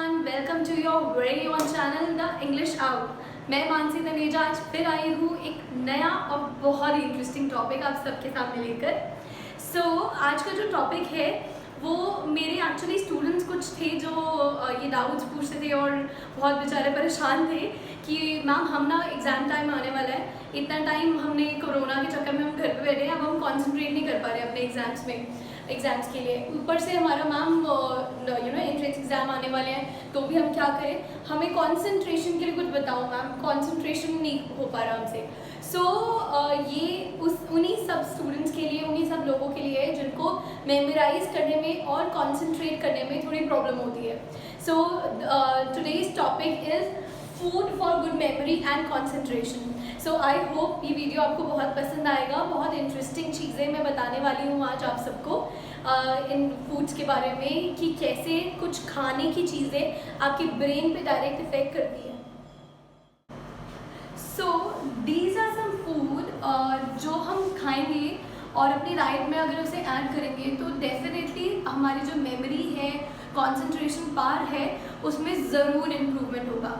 Everyone, welcome to your very own channel the English out. मैं मानसी तनेजा आज फिर आई हूँ एक नया और बहुत ही इंटरेस्टिंग टॉपिक आप सबके सामने लेकर। आज का जो टॉपिक है वो मेरे एक्चुअली स्टूडेंट्स कुछ थे जो ये डाउट्स पूछते थे और बहुत बेचारे परेशान थे कि मैम हम ना एग्ज़ाम टाइम आने वाला है, इतना टाइम हमने कोरोना के चक्कर में हम घर पे बैठे हैं, अब हम कंसंट्रेट नहीं कर पा रहे अपने एग्ज़ाम्स के लिए। ऊपर से हमारा मैम एंट्रेंस एग्ज़ाम आने वाले हैं, तो भी हम क्या करें, हमें कंसंट्रेशन के लिए कुछ बताओ मैम, कंसंट्रेशन नहीं हो पा रहा हमसे। ये उन्हीं सब स्टूडेंट्स के लिए, उन्हीं सब लोगों के लिए जिनको मेमोराइज करने में और कंसंट्रेट करने में थोड़ी प्रॉब्लम होती है। Today's topic is food for good memory and concentration. I hope ये वीडियो आपको बहुत पसंद आएगा। बहुत इंटरेस्टिंग चीज़ें मैं बताने वाली हूँ आज आप सबको इन फूड्स के बारे में कि कैसे कुछ खाने की चीज़ें आपकी ब्रेन पे डायरेक्ट इफेक्ट करती है। दीज आर सम फूड जो हम खाएंगे और अपनी डाइट में अगर उसे ऐड करेंगे तो डेफिनेटली हमारी जो मेमोरी है, कंसंट्रेशन पावर है, उसमें ज़रूर इम्प्रूवमेंट होगा।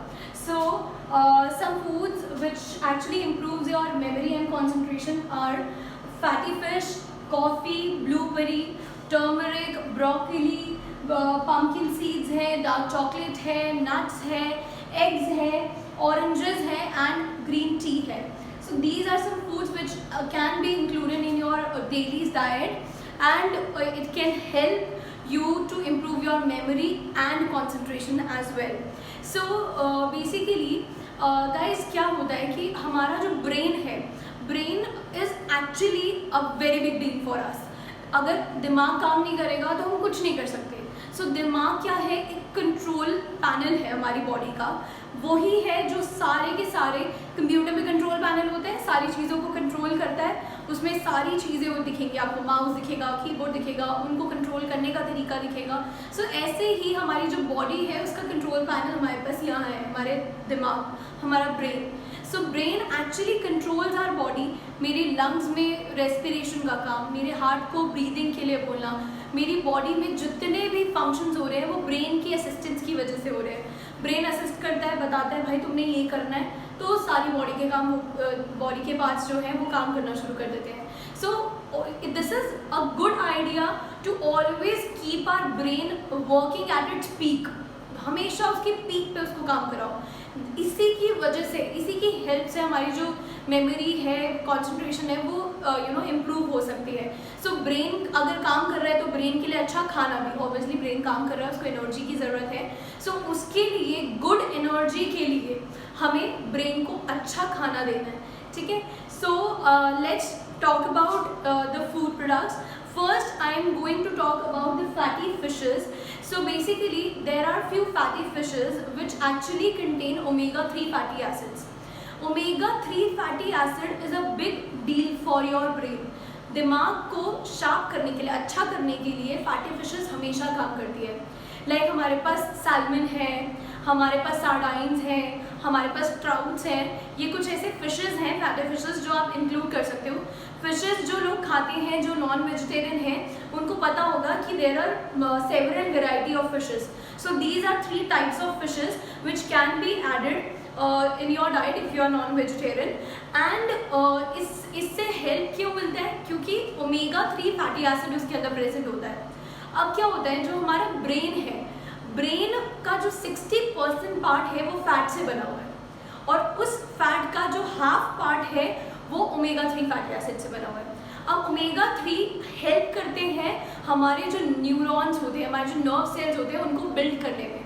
Some foods which actually improves your memory and concentration are fatty fish, coffee, blueberry, turmeric, broccoli, pumpkin seeds है, dark chocolate है, nuts है, eggs है, oranges है and green tea है। So these are some foods which can be included in your daily diet and it can help you to improve your memory and concentration as well. Basically guys क्या होता है कि हमारा जो brain है, brain is actually a very big deal for us. अगर दिमाग काम नहीं करेगा तो हम कुछ नहीं कर सकते। दिमाग क्या है, एक कंट्रोल पैनल है हमारी बॉडी का, वही है जो सारे के सारे कंप्यूटर में कंट्रोल पैनल होते हैं, सारी चीज़ों को कंट्रोल करता है। उसमें सारी चीज़ें वो दिखेंगी आपको, माउस दिखेगा, कीबोर्ड दिखेगा, उनको कंट्रोल करने का तरीका दिखेगा। ऐसे ही हमारी जो बॉडी है उसका कंट्रोल पैनल हमारे पास यहाँ है, हमारे दिमाग, हमारा brain. Brain actually controls our body. मेरे लंग्स में रेस्पिरेशन का काम, मेरे हार्ट को ब्रीदिंग के लिए बोलना, मेरी बॉडी में जितने भी फंक्शंस हो रहे हैं वो ब्रेन की असिस्टेंस की वजह से हो रहे हैं। ब्रेन असिस्ट करता है, बताता है भाई तुमने ये करना है, तो सारी बॉडी के काम, बॉडी के पार्ट्स जो हैं वो काम करना शुरू कर देते हैं। This is a good idea to always keep our brain working at its peak. हमेशा उसकी पीक पे उसको काम कराओ। इसी की वजह से, इसी की हेल्प से हमारी जो मेमोरी है, कंसंट्रेशन है, वो इम्प्रूव हो सकती है। ब्रेन अगर काम कर रहा है तो ब्रेन के लिए अच्छा खाना भी, ऑब्वियसली ब्रेन काम कर रहा है, उसको एनर्जी की ज़रूरत है। उसके लिए, गुड एनर्जी के लिए हमें ब्रेन को अच्छा खाना देना है, ठीक है। Let's talk about the food products. First, I am going to talk about the fatty fishes. Basically, there are few fatty fishes which actually contain omega-3 fatty acids. Omega-3 fatty acid is a big deal for your brain. दिमाग को sharp करने के लिए, अच्छा करने के लिए fatty fishes हमेशा काम करती है। लाइक हमारे पास सैल्मन है, हमारे पास सार्डाइन्स हैं, हमारे पास ट्राउट्स हैं। ये कुछ ऐसे फिशेस हैं, फैटी फिशेस, जो आप इंक्लूड कर सकते हो। फिशेस जो लोग खाते हैं, जो नॉन वेजिटेरियन हैं, उनको पता होगा कि there are several variety of fishes. These are 3 types of fishes which can be added in your diet if you are non-vegetarian and इससे हेल्प क्यों मिलता है, क्योंकि omega-3 फैटी एसिड उसके अंदर प्रेजेंट होता है। अब क्या होता है, जो हमारा ब्रेन है, ब्रेन का जो 60% पार्ट है वो फैट से बना हुआ है और उस फैट का जो हाफ पार्ट है वो omega-3 फैटी एसिड से बना हुआ है। अब omega-3 हेल्प करते हैं हमारे जो न्यूरॉन्स होते हैं, हमारे जो नर्व सेल्स होते हैं, उनको बिल्ड करने में।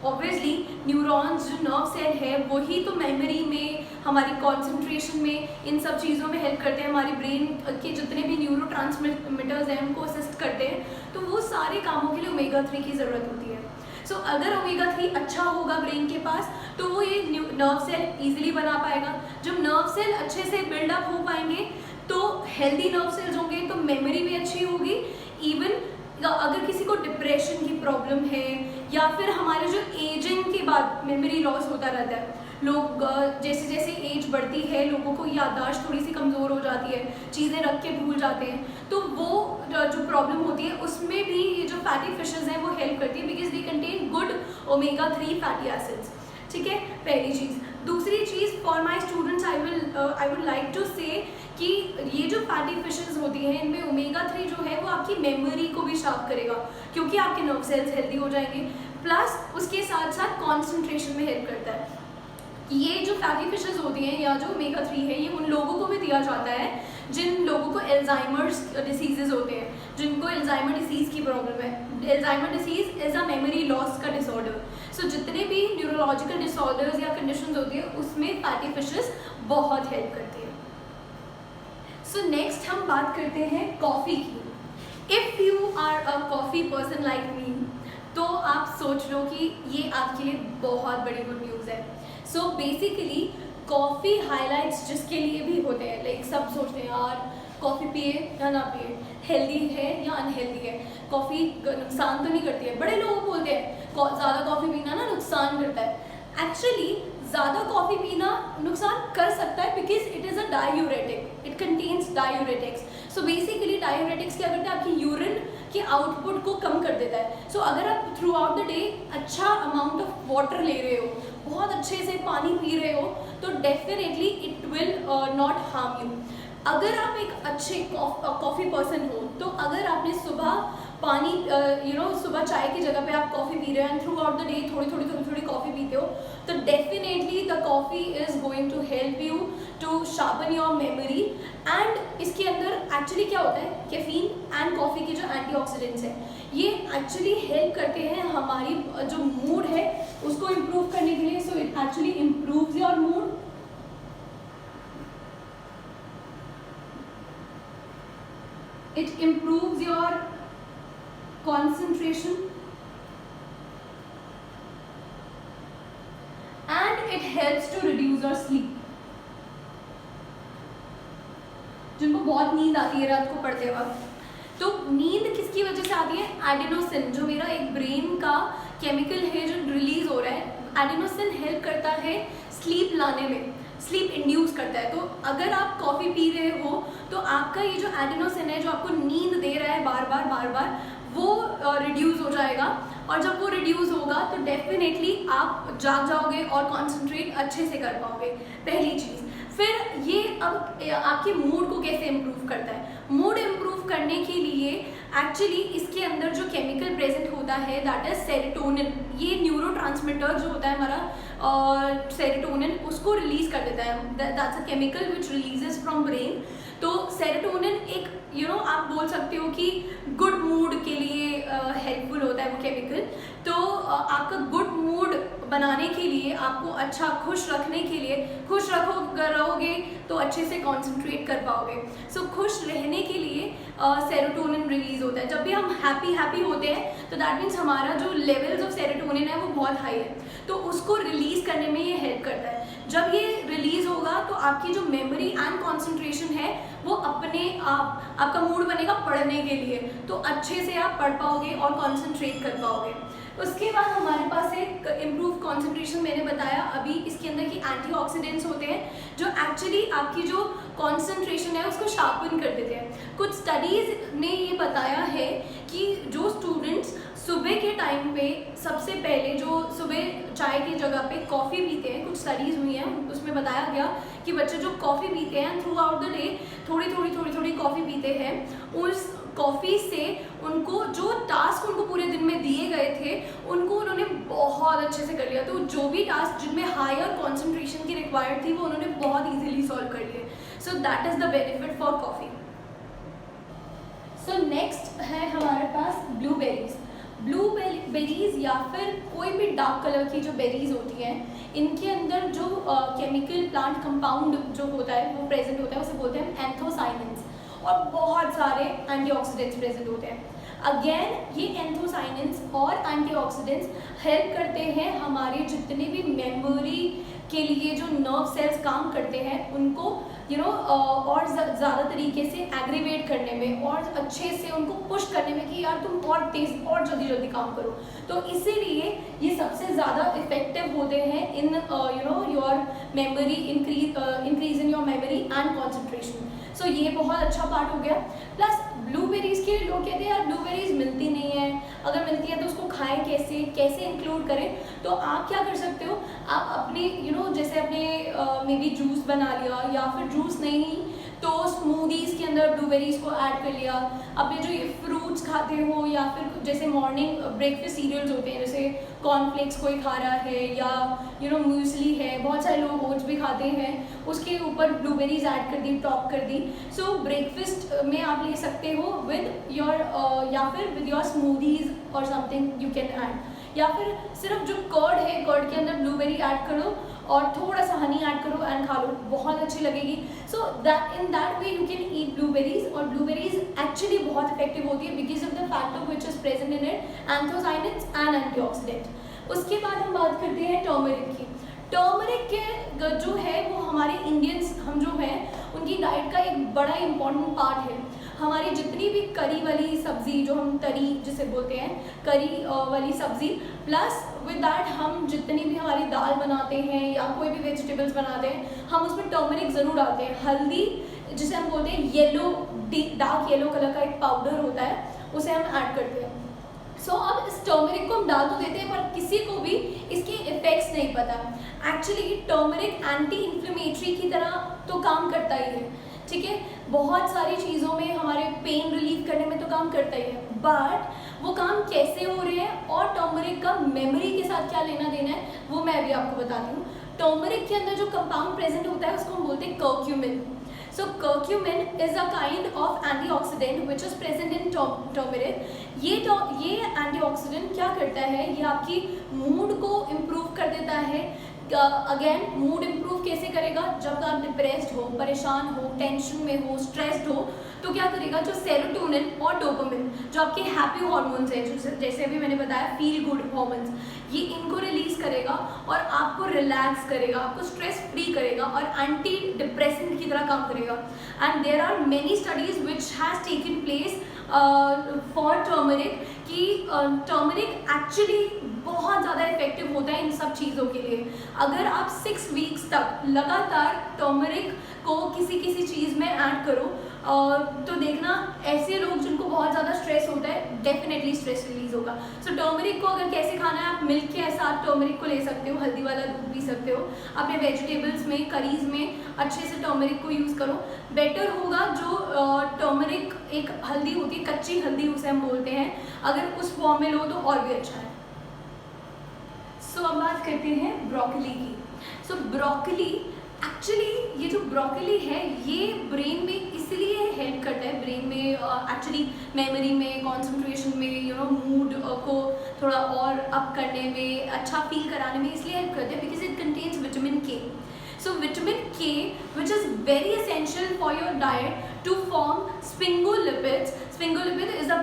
ऑब्वियसली न्यूरॉन्स, जो नर्व सेल है, वही तो मेमोरी में, हमारी कंसंट्रेशन में, इन सब चीज़ों में हेल्प करते हैं। हमारी ब्रेन के जितने भी न्यूरोट्रांसमिटर्स हैं उनको असिस्ट करते हैं। तो वो सारे कामों के लिए omega-3 की ज़रूरत होती है। अगर omega-3 अच्छा होगा ब्रेन के पास तो वो ये नर्व सेल ईजिली बना पाएगा। जब नर्व सेल अच्छे से बिल्डअप हो पाएंगे तो हेल्दी नर्व सेल्स होंगे, तो मेमोरी भी अच्छी होगी। इवन अगर किसी को डिप्रेशन की प्रॉब्लम है या फिर हमारे जो एजिंग के बाद मेमोरी लॉस होता रहता है, लोग जैसे जैसे एज बढ़ती है लोगों को याददाश्त थोड़ी सी कमज़ोर हो जाती है, चीज़ें रख के भूल जाते हैं, तो वो जो प्रॉब्लम होती है उसमें भी ये जो फैटी फिशेस हैं वो हेल्प करती है because they contain good omega 3 fatty acids, ठीक है, पहली चीज़। दूसरी चीज़, for my students I would like to say कि ये जो फैटी फिशेस होती हैं इनमें ओमेगा 3 जो है वो आपकी मेमोरी को भी शार्प करेगा, क्योंकि आपके नर्व सेल्स हेल्दी हो जाएंगे, प्लस उसके साथ साथ कॉन्सेंट्रेशन में हेल्प करता है। ये जो फैटी फिशेस होती हैं या जो ओमेगा 3 है, ये उन लोगों को भी दिया जाता है जिन लोगों को एल्जाइमर्स डिसीजेज होते हैं, जिनको एल्जाइमर डिसीज़ की प्रॉब्लम है। Alzheimer disease is a memory loss का डिसऑर्डर। सो जितने भी न्यूरोलॉजिकल डिसऑर्डर्स या कंडीशंस होती है उसमें फैटी फिशेस बहुत हेल्प करती है। सो नेक्स्ट हम बात करते हैं कॉफ़ी की। If you are a coffee person like me, तो आप सोच लो कि ये आपके लिए बहुत बड़ी गुड न्यूज़ है। सो बेसिकली कॉफ़ी हाइलाइट्स जिसके लिए भी होते हैं, लाइक सब सोचते हैं यार कॉफ़ी पिए या ना पिए, हेल्दी है या अनहेल्दी है, कॉफ़ी नुकसान तो नहीं करती है। बड़े लोग बोलते हैं ज़्यादा कॉफ़ी पीना ना नुकसान करता है। एक्चुअली ज़्यादा कॉफ़ी पीना नुकसान कर सकता है because it is a diuretic, it contains diuretics. So basically diuretics क्या करते हैं, आपकी यूरिन के आउटपुट को कम कर देता है। सो अगर आप थ्रू आउट द डे अच्छा अमाउंट ऑफ वाटर ले रहे हो, बहुत अच्छे से पानी पी रहे हो, तो definitely it will not harm you. अगर आप एक अच्छे कॉफ़ी पर्सन हो, तो अगर आपने सुबह पानी सुबह चाय की जगह पे आप कॉफ़ी पी रहे हो and throughout the day थोड़ी कॉफ़ी पीते हो, तो definitely the coffee is going to help you to sharpen your memory. And इसके अंदर एक्चुअली क्या होता है, कैफीन एंड कॉफ़ी के जो एंटीऑक्सीडेंट्स हैं, ये एक्चुअली हेल्प करते हैं हमारी जो मूड है उसको इम्प्रूव करने के लिए। So it actually improves your mood, it improves your concentration and it helps to reduce your sleep। जिनको बहुत नींद आती है रात को पढ़ते वक्त, तो नींद किसकी वजह से आती है, एडेनोसिन जो मेरा एक ब्रेन का केमिकल है जो रिलीज हो रहा है, एडेनोसिन हेल्प करता है स्लीप लाने में, स्लीप इंड्यूस करता है। तो अगर आप कॉफ़ी पी रहे हो तो आपका ये जो एडेनोसिन है जो आपको नींद दे रहा है बार बार वो रिड्यूस हो जाएगा, और जब वो रिड्यूस होगा तो डेफिनेटली आप जाग जाओगे और कॉन्सेंट्रेट अच्छे से कर पाओगे, पहली चीज़। फिर ये अब आपके मूड को कैसे इम्प्रूव करता है, मूड इम्प्रूव करने के लिए एक्चुअली इसके अंदर जो केमिकल प्रेजेंट होता है दैट इज सेरोटोनिन। ये न्यूरोट्रांसमीटर जो होता है हमारा सेरोटोनिन, उसको रिलीज कर देता है, that's a chemical which releases from brain. तो सेरोटोनिन एक आप बोल सकते हो कि गुड मूड के लिए हेल्पफुल होता है वो केमिकल। तो आपका गुड मूड बनाने के लिए, आपको अच्छा खुश रखने के लिए, खुश रहोगे तो अच्छे से कॉन्सेंट्रेट कर पाओगे। सो खुश रहने के लिए सेरोटोनिन रिलीज होता है। जब भी हम हैप्पी होते हैं तो दैट मीन्स हमारा जो लेवल्स ऑफ सेरोटोनिन है वो बहुत हाई है, तो उसको रिलीज करने में ये हेल्प करता है। जब ये रिलीज होगा तो आपकी जो मेमोरी एंड कॉन्सेंट्रेशन है वो अपने आप, आपका मूड बनेगा पढ़ने के लिए, तो अच्छे से आप पढ़ पाओगे और कॉन्सेंट्रेट कर पाओगे। उसके बाद हमारे पास एक इम्प्रूव कॉन्सेंट्रेशन, मैंने बताया अभी, इसके अंदर की एंटीऑक्सीडेंट्स होते हैं जो एक्चुअली आपकी जो कॉन्सेंट्रेशन है उसको शार्पन कर देते हैं। कुछ स्टडीज़ ने ये बताया है कि जो स्टूडेंट्स सुबह के टाइम पे सबसे पहले जो सुबह चाय की जगह पे कॉफ़ी पीते हैं, कुछ स्टडीज़ हुई हैं उसमें बताया गया कि बच्चे जो कॉफ़ी पीते हैं थ्रू आउट द डे थोड़ी कॉफ़ी पीते हैं, उस कॉफ़ी से उनको जो टास्क उनको पूरे दिन में दिए गए थे उनको उन्होंने बहुत अच्छे से कर लिया। तो जो भी टास्क जिनमें हायर कॉन्सेंट्रेशन की रिक्वायर्ड थी वो उन्होंने बहुत ईजिली सॉल्व कर लिए। So that is the benefit for coffee. So next है हमारे पास ब्लूबेरीज। ब्लूबेरीज या फिर कोई भी डार्क कलर की जो बेरीज होती हैं, इनके अंदर जो केमिकल प्लांट कंपाउंड जो होता है वो प्रेजेंट होता है, उसे बोलते हैं एंथोसाइनिन्स, और बहुत सारे एंटीऑक्सीडेंट्स प्रेजेंट होते हैं। अगेन ये एंथोसाइनिन्स और एंटीऑक्सीडेंट्स हेल्प करते हैं हमारे जितने भी मेमोरी के लिए जो नर्व सेल्स काम करते हैं उनको और ज़्यादा तरीके से एग्रीवेट करने में और अच्छे से उनको पुश करने में कि यार तुम और तेज और जल्दी काम करो। तो इसीलिए ये सबसे ज़्यादा इफेक्टिव होते हैं in your memory, increase in your memory and concentration. So ये बहुत अच्छा पार्ट हो गया। प्लस ब्लूबेरीज़ के लिए लोग कहते हैं यार ब्लूबेरीज़ मिलती नहीं है, अगर मिलती है तो उसको खाएं कैसे, कैसे इंक्लूड करें। तो आप क्या कर सकते हो, आप अपने जैसे अपने मे बी जूस बना लिया, या फिर जूस नहीं तो स्मूदीज़ के अंदर ब्लूबेरीज़ को ऐड कर लिया। अपने जो ये फ्रूट्स खाते हो, या फिर जैसे मॉर्निंग ब्रेकफास्ट सीरियल्स होते हैं, जैसे कॉर्नफ्लेक्स कोई खा रहा है, या म्यूसली है, बहुत सारे लोग ओट्स भी खाते हैं, उसके ऊपर ब्लूबेरीज ऐड कर दी, टॉप कर दी। सो ब्रेकफास्ट में आप ले सकते हो विद योर या फिर विद योर स्मूदीज और समथिंग यू कैन ऐड, या फिर सिर्फ जो कर्ड है, कर्ड के अंदर ब्लूबेरी ऐड करो और थोड़ा सा हनी ऐड करो एंड खा लो, बहुत अच्छी लगेगी। So that in that way you can eat blueberries. और ब्लूबेरीज एक्चुअली बहुत इफेक्टिव होती है because of the factor which is present in it, anthocyanins and antioxidant. उसके बाद हम बात करते हैं टर्मरिक की। टर्मरिक के जो है वो हमारे इंडियंस हम जो हैं उनकी डाइट का एक बड़ा इंपॉर्टेंट पार्ट है। हमारी जितनी भी करी वाली सब्जी, जो हम तरी जिसे बोलते हैं, करी वाली सब्जी, प्लस विद दैट हम जितनी भी हमारी दाल बनाते हैं या कोई भी वेजिटेबल्स बनाते हैं, हम उसमें टर्मरिक ज़रूर डालते हैं। हल्दी जिसे हम बोलते हैं येलो, डार्क येलो कलर का एक पाउडर होता है, उसे हम ऐड करते हैं। सो अब इस टर्मरिक को हम डाल तो देते हैं, पर किसी को भी इसके इफेक्ट्स नहीं पता। एक्चुअली टर्मरिक एंटी इन्फ्लेमेटरी की तरह तो काम करता ही है, ठीक है, बहुत सारी चीज़ों में, हमारे पेन रिलीव करने में तो काम करता ही है, बट वो काम कैसे हो रहे हैं और टर्मरिक का मेमोरी के साथ क्या लेना देना है वो मैं अभी आपको बताती हूँ। टर्मरिक के अंदर जो कंपाउंड प्रेजेंट होता है उसको हम बोलते हैं curcumin. So curcumin is a kind of antioxidant which is present in turmeric. ये एंटीऑक्सीडेंट क्या करता है, ये आपकी मूड को इम्प्रूव कर देता है। अगेन मूड इम्प्रूव कैसे करेगा, जब आप डिप्रेस्ड हो, परेशान हो, टेंशन में हो, स्ट्रेस्ड हो, तो क्या करेगा, जो सेरोटोनिन और डोपामिन जो आपके हैप्पी हार्मोन्स हैं, जो जैसे अभी मैंने बताया फील गुड हार्मोन्स, ये इनको रिलीज करेगा और आपको रिलैक्स करेगा, आपको स्ट्रेस फ्री करेगा और एंटी डिप्रेसेंट की तरह काम करेगा। And there are many studies which has taken place for turmeric कि टर्मरिक एक्चुअली बहुत ज़्यादा इफेक्टिव होता है इन सब चीज़ों के लिए। अगर आप 6 वीक्स तक लगातार टर्मरिक को किसी चीज़ में ऐड करो तो देखना ऐसे लोग जिनको बहुत ज़्यादा स्ट्रेस होता है, डेफिनेटली स्ट्रेस रिलीज होगा। सो टर्मरिक को अगर कैसे खाना है, आप मिल्क के साथ टर्मरिक को ले सकते हो, हल्दी वाला दूध पी सकते हो, अपने वेजिटेबल्स में, करीज में अच्छे से टर्मरिक को यूज़ करो। बेटर होगा जो टर्मरिक एक हल्दी होती है, कच्ची हल्दी उसे हम बोलते हैं, अगर उस फॉर्म में लो तो और भी अच्छा है। सो अब बात करते हैं ब्रोकली की। सो ब्रोकली एक्चुअली, ये जो ब्रोकली है ये ब्रेन में इसलिए हेल्प करता है, ब्रेन में एक्चुअली मेमोरी में, कंसंट्रेशन में, मूड को थोड़ा और अप करने में, अच्छा फील कराने में इसलिए हेल्प करता है बिकॉज इट कंटेन्स विटामिन के। So vitamin K, which is very essential for your diet to form sphingolipids. Sphingolipid is a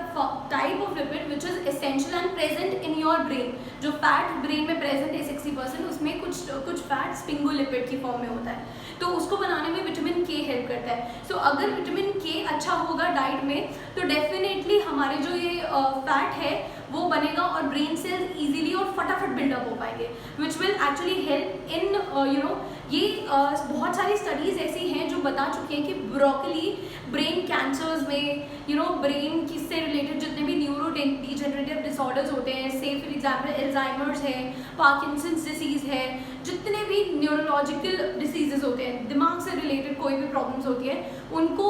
type of lipid which is essential and present in your brain. जो fat brain में present है 60%, उसमें कुछ fat स्पिंगोलिपिड की form में होता है, तो उसको बनाने में विटामिन के हेल्प करता है। सो अगर विटामिन के अच्छा होगा डाइट में तो डेफिनेटली हमारे जो ये फैट है वो बनेगा और ब्रेन सेल्स इजीली और फटाफट बिल्डअप हो पाएंगे, which will actually help in ये बहुत सारी स्टडीज़ ऐसी हैं जो बता चुकी हैं कि ब्रोकली ब्रेन कैंसर्स में, ब्रेन से रिलेटेड जितने भी न्यूरो डिजेनरेटिव डिसऑर्डर्स होते हैं, से फॉर एग्जाम्पल एल्जाइमर्स है, पार्किंसंस डिसीज़ है, जितने भी न्यूरोलॉजिकल डिसीजेज होते हैं, दिमाग से रिलेटेड कोई भी प्रॉब्लम्स होती है, उनको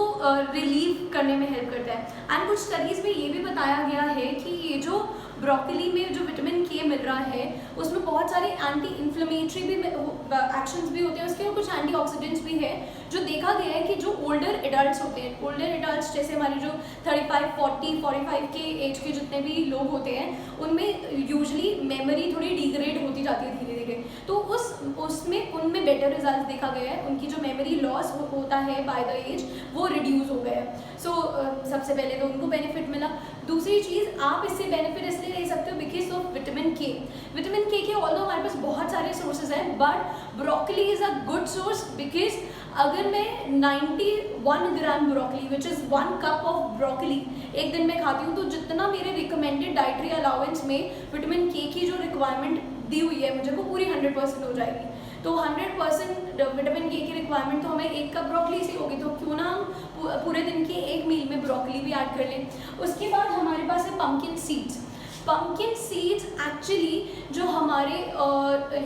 रिलीव करने में हेल्प करता है। एंड कुछ स्टडीज़ में ये भी बताया गया है कि ये जो ब्रोकली में जो विटामिन के मिल रहा है उसमें बहुत सारे एंटी इन्फ्लेमेटरी भी एक्शंस भी होते हैं उसके, और कुछ एंटीऑक्सीडेंट्स भी है, जो देखा गया है कि जो ओल्डर एडल्ट्स होते हैं, ओल्डर एडल्ट्स जैसे हमारे जो 35, 40, 45 के एज के जितने भी लोग होते हैं, उनमें यूजुअली मेमोरी थोड़ी डिग्रेड होती जाती है धीरे धीरे, तो उसमें उनमें बेटर रिजल्ट देखा गया है, उनकी जो मेमोरी लॉस होता है बाय द एज वो रिड्यूस हो गया है। सो सबसे पहले तो उनको बेनिफिट मिला। दूसरी चीज़, आप इससे बेनिफिट इसलिए ले सकते हो because of vitamin K. Vitamin K although हमारे पास बहुत सारे सोर्सेज हैं, but broccoli is a good source because अगर मैं 91 gram broccoli which is 1 cup of broccoli एक दिन में खाती हूँ, तो जितना मेरे रिकमेंडेड डाइटरी अलाउंस में विटामिन के की जो रिक्वायरमेंट दी हुई है मुझे, वो पूरी 100% हो जाएगी। तो 100% विटामिन के की रिक्वायरमेंट तो हमें 1 कप ब्रोकली से होगी, तो क्यों ना हम पूरे दिन के एक मील में ब्रोकली भी ऐड कर लें। उसके बाद हमारे पास है pumpkin seeds. Pumpkin seeds actually जो हमारे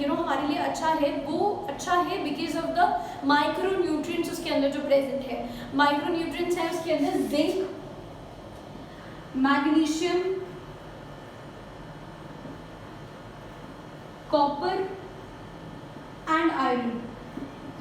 हमारे लिए अच्छा है, वो अच्छा है because of the micro nutrients उसके अंदर जो प्रेजेंट है। माइक्रो न्यूट्रिएंट्स है उसके अंदर zinc, magnesium, copper and iron.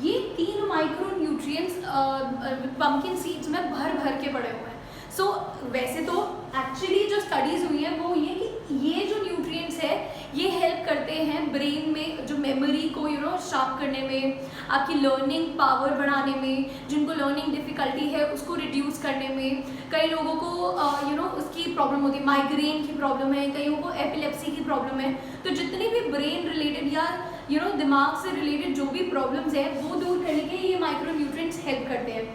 ये 3 माइक्रो न्यूट्रिएंट्स पम्पकिन सीड्स में भर भर के पड़े हुए हैं। सो वैसे तो एक्चुअली जो स्टडीज़ हुई है वो ये कि ये जो न्यूट्रिएंट्स है ये हेल्प करते हैं ब्रेन में जो मेमोरी को शार्प करने में, आपकी लर्निंग पावर बढ़ाने में, जिनको लर्निंग डिफ़िकल्टी है उसको रिड्यूस करने में। कई लोगों को उसकी प्रॉब्लम होती है, माइग्रेन की प्रॉब्लम है, कईयों को एपिलेप्सी की प्रॉब्लम है। तो जितनी भी ब्रेन रिलेटेड या दिमाग से रिलेटेड जो भी प्रॉब्लम्स है वो दूर करने के लिए ये माइक्रो न्यूट्रिएंट्स हेल्प करते हैं।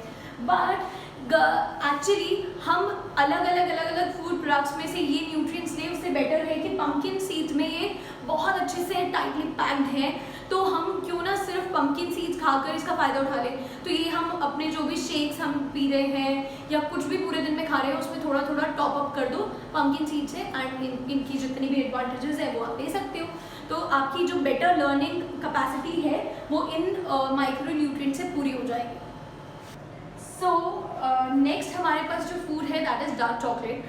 बट एक्चुअली हम अलग अलग फूड प्रोडक्ट्स में से ये न्यूट्रिएंट्स लें, उससे बेटर है कि पम्पकिन सीड्स में ये बहुत अच्छे से टाइटली पैक्ड है, तो हम क्यों ना सिर्फ पम्पकिन सीड्स खाकर इसका फ़ायदा उठा लें। तो ये हम अपने जो भी शेक्स हम पी रहे हैं या कुछ भी पूरे दिन में खा रहे हैं उसमें थोड़ा थोड़ा टॉप अप कर दो पम्पकिन सीड्स से, एंड इनकी जितनी भी एडवांटेजेस है वो आप ले सकते हो। तो आपकी जो बेटर लर्निंग कैपेसिटी है वो इन माइक्रो न्यूट्रिएंट से पूरी हो जाएगी। सो नेक्स्ट हमारे पास जो फूड है दैट इज़ डार्क चॉकलेट।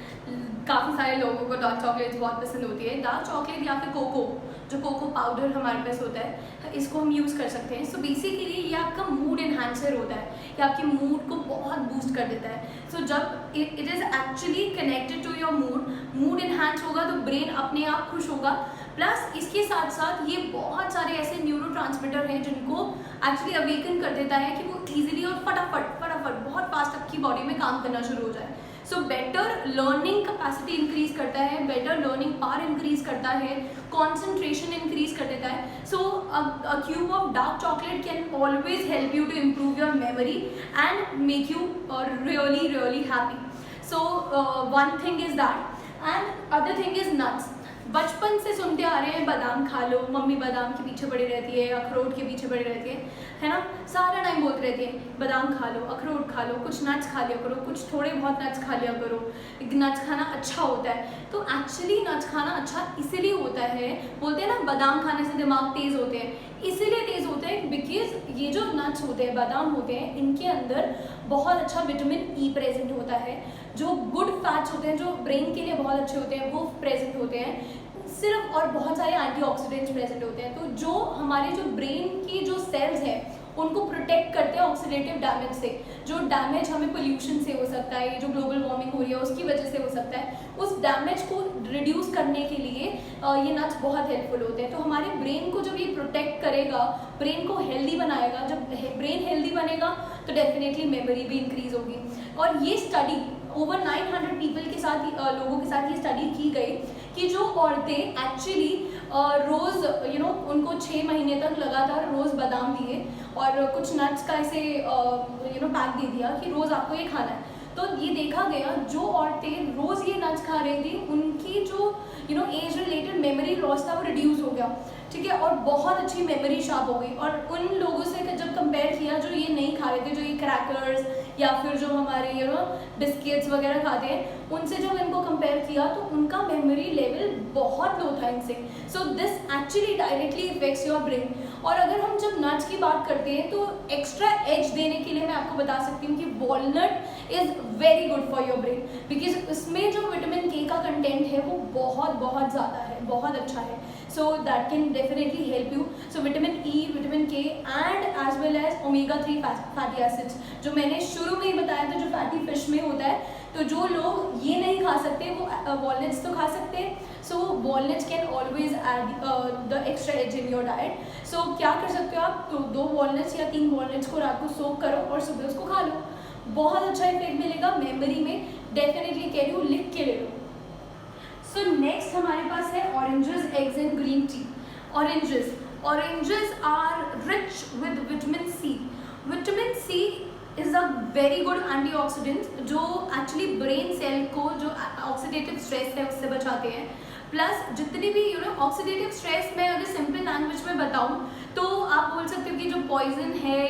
काफ़ी सारे लोगों को डार्क चॉकलेट बहुत पसंद होती है। डार्क चॉकलेट या फिर जो कोको पाउडर हमारे पास होता है, इसको हम यूज़ कर सकते हैं। सो बेसिकली ये आपका मूड इन्हांसर होता है, ये आपके मूड को बहुत बूस्ट कर देता है। सो जब it is actually connected to your mood enhance होगा तो ब्रेन अपने आप खुश होगा। प्लस इसके साथ साथ ये बहुत सारे ऐसे न्यूरोट्रांसमीटर हैं जिनको एक्चुअली अवेकन कर देता है कि वो ईजिली और फटाफट बहुत फास्ट आपकी बॉडी में काम करना शुरू हो जाए। So better learning capacity increase करता है, बेटर लर्निंग पावर इंक्रीज करता है, कॉन्सेंट्रेशन इंक्रीज कर देता है। So a cube of dark chocolate can always help you to improve your memory and make you really happy. So one thing is that, and other thing is nuts. बचपन से सुनते आ रहे हैं बादाम खा लो, मम्मी बादाम के पीछे पड़ी रहती है, अखरोट के पीछे पड़ी रहती है ना, सारा टाइम बोलती रहती है बादाम खा लो, अखरोट खा लो, कुछ नट्स खा लिया करो, कुछ थोड़े बहुत नट्स खा लिया करो, नट्स खाना अच्छा होता है। तो एक्चुअली नट्स खाना अच्छा इसीलिए होता है, बोलते हैं ना बादाम खाने से दिमाग तेज़ होते हैं, इसीलिए तेज़ होते हैं बिकॉज ये जो नट्स होते हैं, बादाम होते हैं, इनके अंदर बहुत अच्छा विटामिन ई प्रेजेंट होता है। जो गुड फैट्स होते हैं जो ब्रेन के लिए बहुत अच्छे होते हैं वो प्रेजेंट होते हैं सिर्फ, और बहुत सारे एंटीऑक्सीडेंट्स प्रेजेंट होते हैं। तो जो हमारे जो ब्रेन की जो सेल्स हैं उनको प्रोटेक्ट करते हैं ऑक्सीडेटिव डैमेज से। जो डैमेज हमें पोल्यूशन से हो सकता है, ये जो ग्लोबल वार्मिंग हो रही है उसकी वजह से हो सकता है, उस डैमेज को रिड्यूस करने के लिए ये नट्स बहुत हेल्पफुल होते हैं। तो हमारे ब्रेन को जब ये प्रोटेक्ट करेगा, ब्रेन को हेल्दी बनाएगा, जब ब्रेन हेल्दी बनेगा तो डेफिनेटली मेमोरी भी इंक्रीज होगी। और ये स्टडी ओवर 900 पीपल के साथ लोगों के साथ ये स्टडी की गई कि जो औरतें एक्चुअली रोज़ उनको 6 महीने तक लगातार रोज़ बादाम दिए और कुछ नट्स का ऐसे पैक दे दिया कि रोज़ आपको ये खाना है, तो ये देखा गया जो औरतें रोज़ ये नट्स खा रही थी उनकी जो एज रिलेटेड मेमोरी लॉस था वो रिड्यूस हो गया, ठीक है, और बहुत अच्छी मेमोरी शार्प हो गई। और उन लोगों से जब कंपेयर किया जो ये नहीं खा रहे थे, जो ये क्रैकर्स या फिर जो हमारे बिस्किट्स वगैरह खाते हैं, उनसे जब इनको कंपेयर किया तो उनका मेमोरी लेवल बहुत लो था इनसे। So this actually directly effects your brain. और अगर हम जब नट्स की बात करते हैं तो एक्स्ट्रा एज देने के लिए मैं आपको बता सकती हूँ कि walnut is very good for your brain because उसमें जो विटामिन के का कंटेंट है वो बहुत ज़्यादा है, बहुत अच्छा है। So that can definitely help you. So vitamin E, vitamin K and as well as omega-3 fatty acids जो मैंने शुरू में ही बताया था जो फैटी फिश में होता है। तो जो लोग ये नहीं खा सकते वो वॉलनट्स तो खा सकते हैं। So walnuts can always add the extra edge in your diet. So क्या कर सकते हो आप, तो 2 वॉलनट्स या 3 वॉलनट्स को रात को सोक करो और सुबह उसको खा लो, बहुत अच्छा इफेक्ट मिलेगा मेमोरी में। डेफिनेटली कह रही हूँ, लिख के ले लो। सो नेक्स्ट हमारे पास है oranges, eggs and green tea. Oranges are rich with vitamin C. Vitamin C is a very good antioxidant जो एक्चुअली ब्रेन सेल को जो ऑक्सीडेटिव स्ट्रेस है उससे बचाते हैं। प्लस जितनी भी ऑक्सीडेटिव स्ट्रेस मैं अगर सिंपल लैंग्वेज में बताऊँ तो आप बोल सकते हो कि जो पॉइजन है,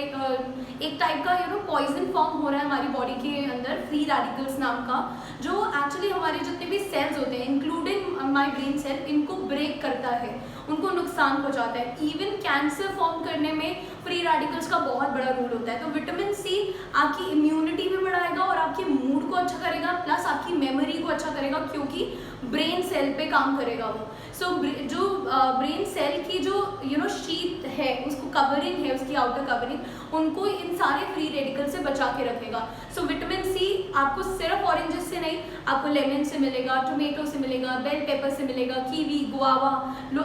एक टाइप का पॉइजन फॉर्म हो रहा है हमारी बॉडी के अंदर फ्री रेडिकल्स नाम का, जो एक्चुअली हमारे जितने भी सेल्स होते हैं इंक्लूडिंग माय ब्रेन सेल, इनको ब्रेक करता है, उनको नुकसान पहुंचाता है। इवन कैंसर फॉर्म करने में फ्री रेडिकल्स का बहुत बड़ा रोल होता है। तो विटामिन सी आपकी इम्यूनिटी भी बढ़ाएगा और आपके मूड को अच्छा करेगा, प्लस आपकी मेमोरी को अच्छा करेगा, क्योंकि ब्रेन सेल पे काम करेगा वो। सो जो ब्रेन सेल की जो शीट है, उसको कवरिंग है, उसकी आउटर कवरिंग, उनको इन सारे फ्री रेडिकल से बचा के रखेगा। सो विटामिन सी आपको सिर्फ ऑरेंजेस से नहीं, आपको लेमन से मिलेगा, टोमेटो से मिलेगा, बेल पेपर से मिलेगा, कीवी, गुआवा।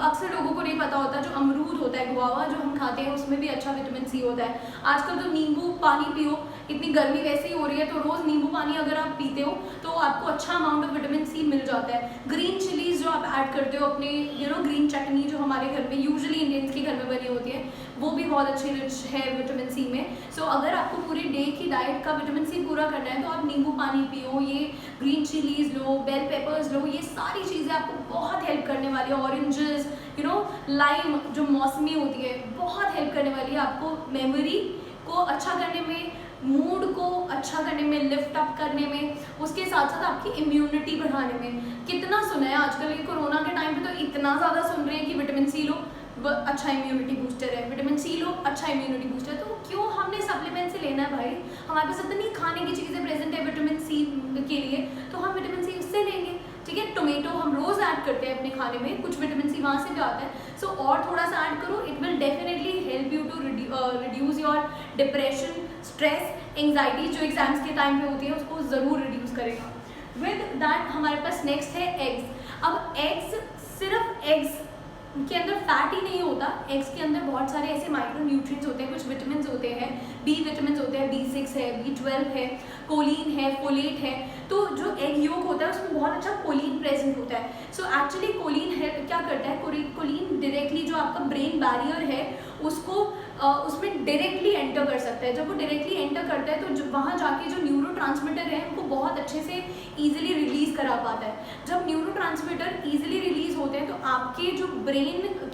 अक्सर लोगों को नहीं पता होता, जो अमरूद होता है, गुआवा जो हम खाते हैं, उसमें भी अच्छा विटामिन सी होता है। आजकल तो नींबू पानी पियो, इतनी गर्मी वैसे ही हो रही है, तो रोज़ नींबू पानी अगर आप पीते हो तो आपको अच्छा अमाउंट ऑफ विटामिन सी मिल जाता है। ग्रीन चिलीज जो आप ऐड करते हो अपने ग्रीन चटनी जो हमारे घर में यूजुअली इंडियंस के घर में बनी होती है, वो भी बहुत अच्छी रिच है विटामिन सी में। सो अगर आपको पूरे डे की डाइट का विटामिन सी पूरा करना है तो आप नींबू पानी पियो, ये ग्रीन चिलीज लो, बेल पेपर्स लो, ये सारी चीज़ें आपको बहुत हेल्प करने वाली है। ऑरेंजेस, लाइम जो मौसमी होती है, बहुत हेल्प करने वाली है आपको मेमोरी को अच्छा करने में, मूड को अच्छा करने में, लिफ्ट अप करने में, उसके साथ साथ आपकी इम्यूनिटी बढ़ाने में। कितना सुना है आजकल ये कोरोना के टाइम पे, तो इतना ज़्यादा सुन रहे हैं कि विटामिन सी लो, अच्छा इम्यूनिटी बूस्टर है, विटामिन सी लो, अच्छा इम्यूनिटी बूस्टर। तो क्यों हमने सप्लीमेंट से लेना है भाई? हमारे पास इतनी खाने की चीज़ें प्रेजेंट है विटामिन सी के लिए, तो हम विटामिन सी उससे लेंगे। ठीक है, टोमेटो हम रोज़ ऐड करते हैं अपने खाने में, कुछ विटामिन सी वहाँ से भी आता है। सो और थोड़ा सा ऐड करो, it will definitely help you to reduce your depression, stress, anxiety जो एग्जाम्स के टाइम पे होती है, उसको ज़रूर रिड्यूस करेगा। विद दैट हमारे पास नेक्स्ट है एग्स। अब एग्स, सिर्फ एग्स के अंदर फैट ही नहीं होता, एग्स के अंदर बहुत सारे ऐसे माइक्रो न्यूट्रिएंट्स होते हैं, कुछ विटामिन होते हैं, बी विटामिन होते हैं, B6 है, B12 है, कोलिन है, फोलेट है। तो जो एग योक होता है उसमें बहुत अच्छा कोलिन प्रेजेंट होता है। सो एक्चुअली कोलिन क्या करता है, कोलिन डायरेक्टली जो आपका ब्रेन बैरियर है उसको उसमें डायरेक्टली एंटर कर सकता है। जब वो डायरेक्टली एंटर करता है तो वहाँ जाके जो न्यूरोट्रांसमीटर है उनको बहुत अच्छे से ईजिली रिलीज करा पाता है। जब न्यूरोट्रांसमीटर ईजिली रिलीज होते हैं तो आपके जो ब्रेन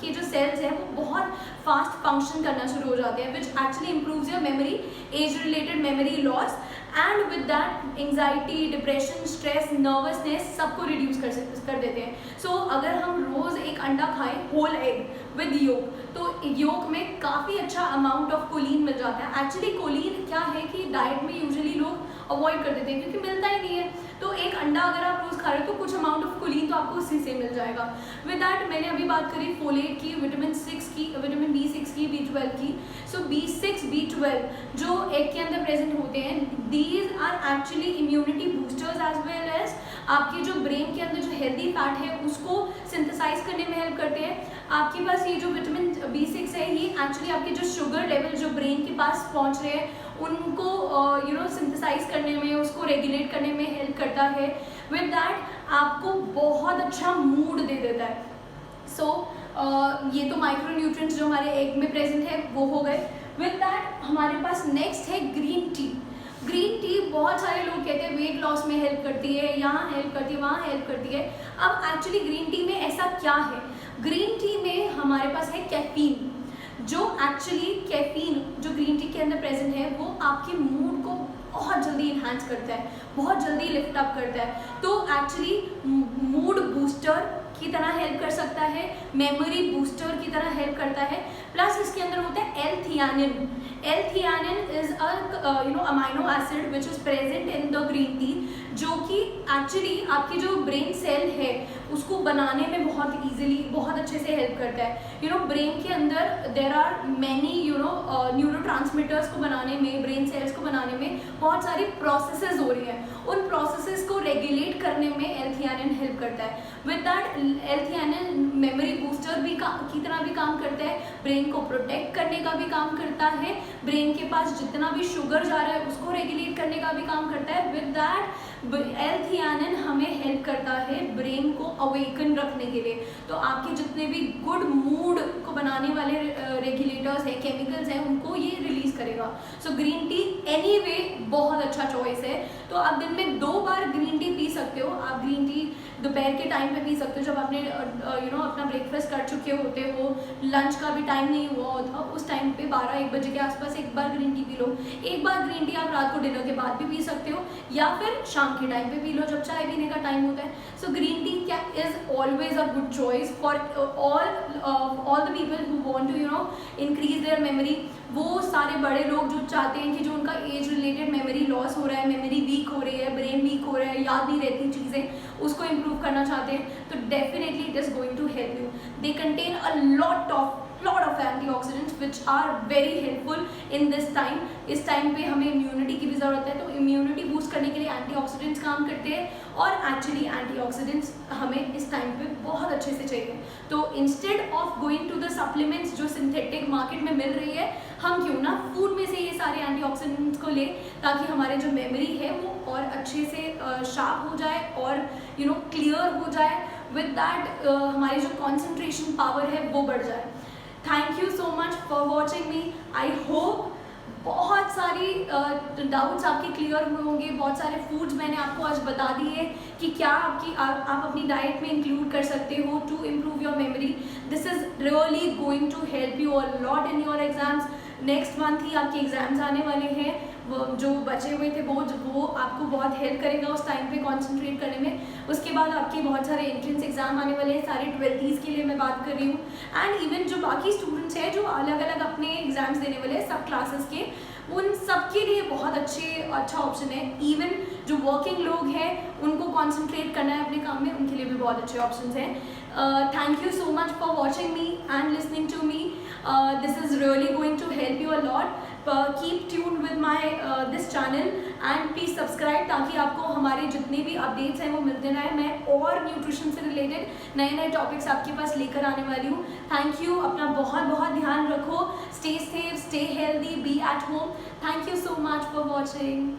के जो सेल्स हैं वो बहुत फास्ट फंक्शन करना शुरू हो जाते हैं, which actually improves your memory, age related memory loss, and with that anxiety, depression, stress, nervousness सबको रिड्यूस कर देते हैं। सो अगर हम रोज़ एक अंडा खाएं, होल एग विद योक, तो योक में काफ़ी अच्छा अमाउंट ऑफ कोलिन मिल जाता है। एक्चुअली कोलिन क्या है कि डाइट में यूजुअली लोग अवॉइड कर देते हैं क्योंकि मिलता ही नहीं है। तो एक अंडा अगर आप रोज़ खा रहे हो तो कुछ अमाउंट ऑफ कोलिन तो आपको उसी से मिल जाएगा। विद दैट मैंने अभी बात करी फोलेट की, विटामिन B6 की, B12 की। सो B6, B12 जो एग के अंदर प्रेजेंट होते हैं, these are actually immunity boosters as well as आपके जो ब्रेन के अंदर जो हेल्दी फैट है उसको सिंथेसाइज करने में हेल्प करते हैं। आपके पास ये जो विटामिन B6 है ये एक्चुअली आपके जो शुगर लेवल जो ब्रेन के पास पहुंच रहे हैं उनको सिंथेसाइज करने में, उसको रेगुलेट करने में हेल्प करता है। विद दैट आपको बहुत अच्छा मूड दे देता है। सो ये तो माइक्रो न्यूट्रिएंट्स जो हमारे एग में प्रेजेंट है वो हो गए। विद दैट हमारे पास नेक्स्ट है ग्रीन टी। ग्रीन टी बहुत सारे लोग कहते हैं वेट लॉस में हेल्प करती है, यहाँ हेल्प करती है, वहाँ हेल्प करती है। अब एक्चुअली ग्रीन टी में ऐसा क्या है? ग्रीन टी में हमारे पास है कैफीन, जो एक्चुअली कैफीन जो ग्रीन टी के अंदर प्रेजेंट है वो आपके मूड को बहुत जल्दी इन्हांस करता है, बहुत जल्दी लिफ्ट अप करता है। तो एक्चुअली मूड बूस्टर की तरह हेल्प कर सकता है, मेमोरी बूस्टर की तरह हेल्प करता है। प्लस इसके अंदर होता है L theanine. L theanine is amino acid which is present in the green tea, जो कि एक्चुअली आपकी जो ब्रेन सेल है उसको बनाने में बहुत ईजिली, बहुत अच्छे से हेल्प करता है। ब्रेन के अंदर देर आर मैनी न्यूरोट्रांसमीटर्स को बनाने में, ब्रेन सेल्स को बनाने में बहुत सारी प्रोसेसेस हो रही हैं। उन प्रोसेसेस को रेगुलेट करने में एल-थियानिन हेल्प करता है। With that L theanine memory booster भी की तरह भी काम करता है, ब्रेन को प्रोटेक्ट करने का भी काम करता है, ब्रेन के पास जितना भी शुगर जा रहा है उसको रेगुलेट करने का भी काम करता है। विद दैट एल-थियानिन हमें हेल्प करता है ब्रेन को अवेकन रखने के लिए। तो आपके जितने भी गुड मूड को बनाने वाले रेगुलेटर्स हैं, केमिकल्स हैं, उनको ये रिलीज करेगा। सो ग्रीन टी एनीवे बहुत अच्छा चॉइस है। तो आप दिन में 2 बार ग्रीन टी पी सकते हो। आप ग्रीन टी दोपहर के टाइम पे पी सकते हो जब आपने अपना ब्रेकफास्ट कर चुके होते हो, लंच का भी टाइम नहीं हुआ होता, उस टाइम पे 12-1 बजे के आसपास एक बार ग्रीन टी पी लो। एक बार ग्रीन टी आप रात को डिनर के बाद भी पी सकते हो या फिर शाम के टाइम पे पी लो जब चाय पीने का टाइम होता है। सो ग्रीन टी क्या is always a good choice for all the people who want to increase their memory. वो सारे बड़े लोग जो चाहते हैं कि जो उनका एज रिलेटेड मेमोरी लॉस हो रहा है, मेमोरी वीक हो रही है, ब्रेन वीक हो रहा है, याद नहीं रहती चीज़ें, उसको इम्प्रूव करना चाहते हैं, तो definitely it is going to help you. They contain a lot of antioxidants which are very helpful in this time. इस टाइम पे हमें इम्यूनिटी की भी ज़रूरत है, तो इम्यूनिटी बूस्ट करने के लिए एंटीऑक्सीडेंट्स काम करते हैं और एक्चुअली एंटीऑक्सीडेंट्स हमें इस टाइम पे बहुत अच्छे से चाहिए। तो instead of going to the supplements जो सिंथेटिक मार्केट में मिल रही है, हम क्यों ना फूड में से ये सारे एंटीऑक्सीडेंट्स को लें ताकि हमारे जो मेमोरी है वो और अच्छे से शार्प हो जाए और क्लियर हो जाए। विद दैट हमारी जो कॉन्सेंट्रेशन पावर है वो बढ़ जाए। Thank you so much for watching me. I hope बहुत सारी डाउट्स आपके क्लियर हुए होंगे। बहुत सारे फूड्स मैंने आपको आज बता दिए कि क्या आप अपनी डाइट में इंक्लूड कर सकते हो to improve your memory. This is really going to help you a lot in your exams. Next month ही आपके एग्जाम्स आने वाले हैं, जो बचे हुए थे वो आपको बहुत हेल्प करेगा उस टाइम पे कंसंट्रेट करने में। उसके बाद आपके बहुत सारे एंट्रेंस एग्जाम आने वाले हैं, सारे 12th के लिए मैं बात कर रही हूँ, एंड इवन जो बाकी स्टूडेंट्स हैं जो अलग अलग अपने एग्जाम्स देने वाले हैं सब क्लासेस के, उन सब के लिए बहुत अच्छा ऑप्शन है। इवन जो वर्किंग लोग हैं उनको कॉन्सेंट्रेट करना है अपने काम में, उनके लिए भी बहुत अच्छे ऑप्शन हैं। Thank you so much for watching me and listening to me. This is really going to help you a lot. Keep tune with my this channel and please subscribe ताकि आपको हमारे जितने भी अपडेट्स हैं वो मिलते रहे। मैं और न्यूट्रिशन से रिलेटेड नए टॉपिक्स आपके पास लेकर आने वाली हूँ। Thank you. अपना बहुत ध्यान रखो। Stay safe, stay healthy, be at home. Thank you so much for watching.